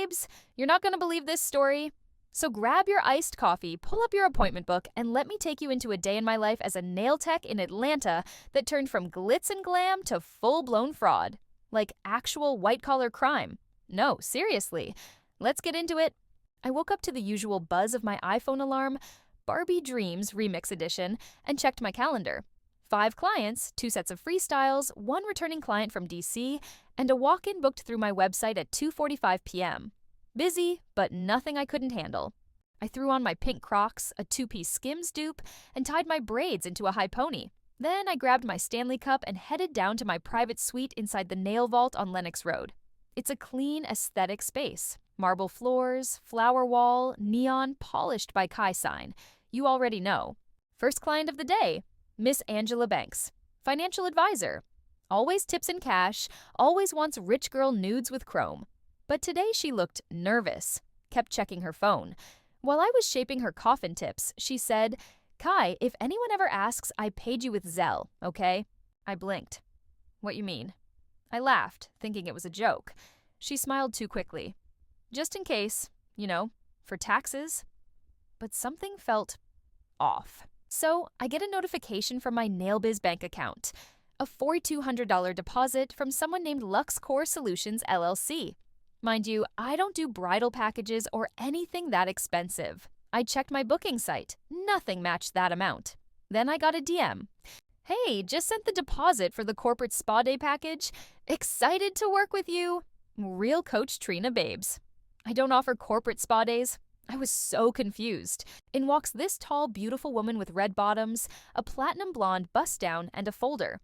babes, you're not gonna believe this story. So grab your iced coffee, pull up your appointment book, and let me take you into a day in my life as a nail tech in Atlanta that turned from glitz and glam to full-blown fraud. Like actual white-collar crime. No, seriously. Let's get into it. I woke up to the usual buzz of my iPhone alarm, Barbie Dreams Remix Edition, and checked my calendar. 5 clients, 2 sets of freestyles, 1 returning client from DC, and a walk-in booked through my website at 2:45 p.m. Busy, but nothing I couldn't handle. I threw on my pink Crocs, a 2-piece Skims dupe, and tied my braids into a high pony. Then I grabbed my Stanley Cup and headed down to my private suite inside the Nail Vault on Lenox Road. It's a clean, aesthetic space. Marble floors, flower wall, neon, polished by Kai sign. You already know. First client of the day, Miss Angela Banks, financial advisor. Always tips in cash, always wants rich girl nudes with chrome. But today she looked nervous, kept checking her phone. While I was shaping her coffin tips, she said, "Kai, if anyone ever asks, I paid you with Zelle, okay?" I blinked. "What you mean?" I laughed, thinking it was a joke. She smiled too quickly. "Just in case, for taxes." But something felt off. So I get a notification from my NailBiz bank account. A $4,200 deposit from someone named Lux Core Solutions, LLC. Mind you, I don't do bridal packages or anything that expensive. I checked my booking site. Nothing matched that amount. Then I got a DM. "Hey, just sent the deposit for the corporate spa day package. Excited to work with you. Real Coach Trina babes." I don't offer corporate spa days. I was so confused. In walks this tall, beautiful woman with red bottoms, a platinum blonde bust-down, and a folder.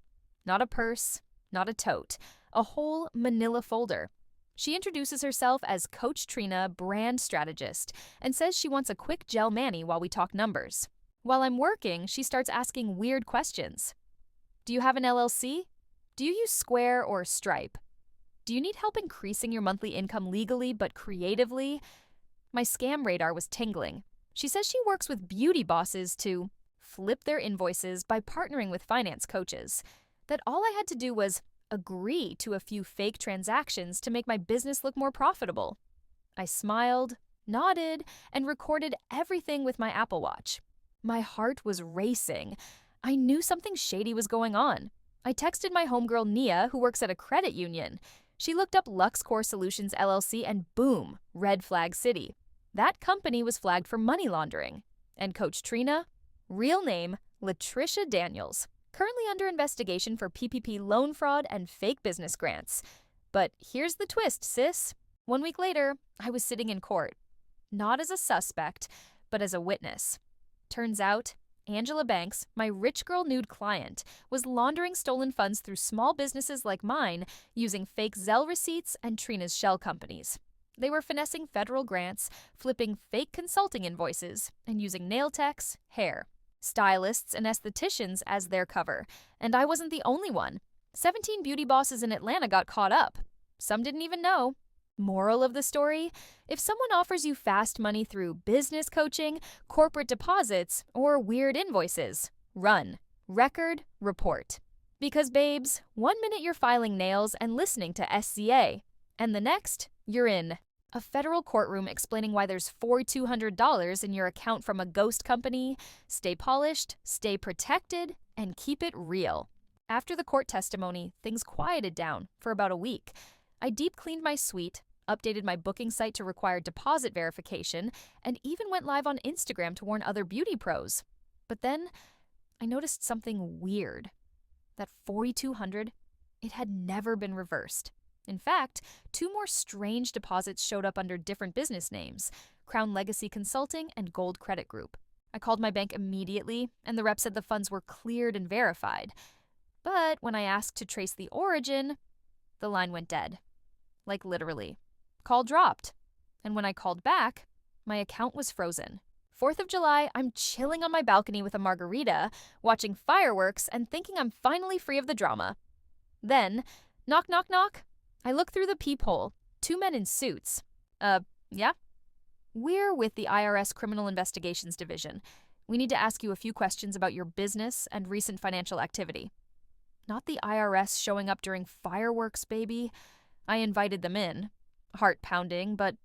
Not a purse, not a tote, a whole manila folder. She introduces herself as Coach Trina, brand strategist, and says she wants a quick gel mani while we talk numbers. While I'm working, she starts asking weird questions. "Do you have an LLC? Do you use Square or Stripe? Do you need help increasing your monthly income legally but creatively?" My scam radar was tingling. She says she works with beauty bosses to flip their invoices by partnering with finance coaches. That all I had to do was agree to a few fake transactions to make my business look more profitable. I smiled, nodded, and recorded everything with my Apple Watch. My heart was racing. I knew something shady was going on. I texted my homegirl Nia, who works at a credit union. She looked up Lux Core Solutions LLC and boom, red flag city. That company was flagged for money laundering. And Coach Trina? Real name, Latricia Daniels. Currently under investigation for PPP loan fraud and fake business grants. But here's the twist, sis. 1 week later, I was sitting in court. Not as a suspect, but as a witness. Turns out, Angela Banks, my rich girl nude client, was laundering stolen funds through small businesses like mine using fake Zelle receipts and Trina's shell companies. They were finessing federal grants, flipping fake consulting invoices, and using nail techs, hair, stylists, and estheticians as their cover. And I wasn't the only one. 17 beauty bosses in Atlanta got caught up. Some didn't even know. Moral of the story? If someone offers you fast money through business coaching, corporate deposits, or weird invoices, run. Record, report. Because babes, 1 minute you're filing nails and listening to SCA, and the next, you're in a federal courtroom explaining why there's $4,200 in your account from a ghost company. Stay polished, stay protected, and keep it real. After the court testimony, things quieted down for about a week. I deep cleaned my suite, updated my booking site to require deposit verification, and even went live on Instagram to warn other beauty pros. But then I noticed something weird. That $4,200, it had never been reversed. In fact, 2 more strange deposits showed up under different business names, Crown Legacy Consulting and Gold Credit Group. I called my bank immediately, and the rep said the funds were cleared and verified. But when I asked to trace the origin, the line went dead. Like literally. Call dropped. And when I called back, my account was frozen. 4th of July, I'm chilling on my balcony with a margarita, watching fireworks, and thinking I'm finally free of the drama. Then, knock, knock, knock. I look through the peephole. 2 men in suits. Yeah? We're with the IRS Criminal Investigations Division. We need to ask you a few questions about your business and recent financial activity. Not the IRS showing up during fireworks, baby. I invited them in. Heart pounding, but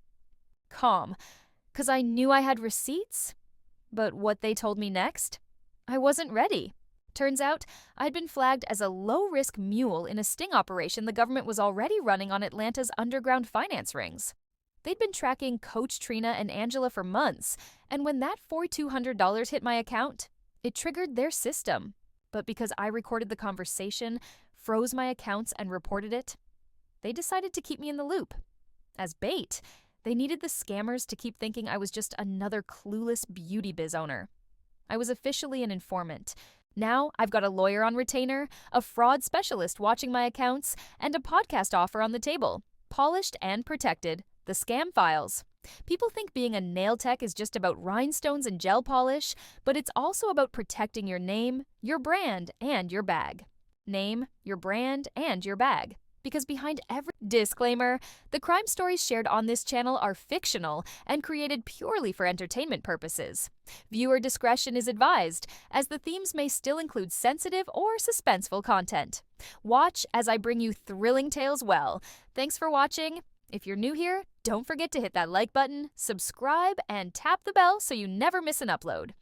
calm, 'cause I knew I had receipts. But what they told me next? I wasn't ready. Turns out, I'd been flagged as a low-risk mule in a sting operation the government was already running on Atlanta's underground finance rings. They'd been tracking Coach Trina and Angela for months, and when that $4,200 hit my account, it triggered their system. But because I recorded the conversation, froze my accounts, and reported it, they decided to keep me in the loop. As bait, they needed the scammers to keep thinking I was just another clueless beauty biz owner. I was officially an informant. Now I've got a lawyer on retainer, a fraud specialist watching my accounts, and a podcast offer on the table. Polished and protected. The Scam Files. People think being a nail tech is just about rhinestones and gel polish, but it's also about protecting your name, your brand, and your bag. Name, your brand, and your bag. Because behind every disclaimer, the crime stories shared on this channel are fictional and created purely for entertainment purposes. Viewer discretion is advised, as the themes may still include sensitive or suspenseful content. Watch as I bring you thrilling tales well. Thanks for watching. If you're new here, don't forget to hit that like button, subscribe, and tap the bell so you never miss an upload.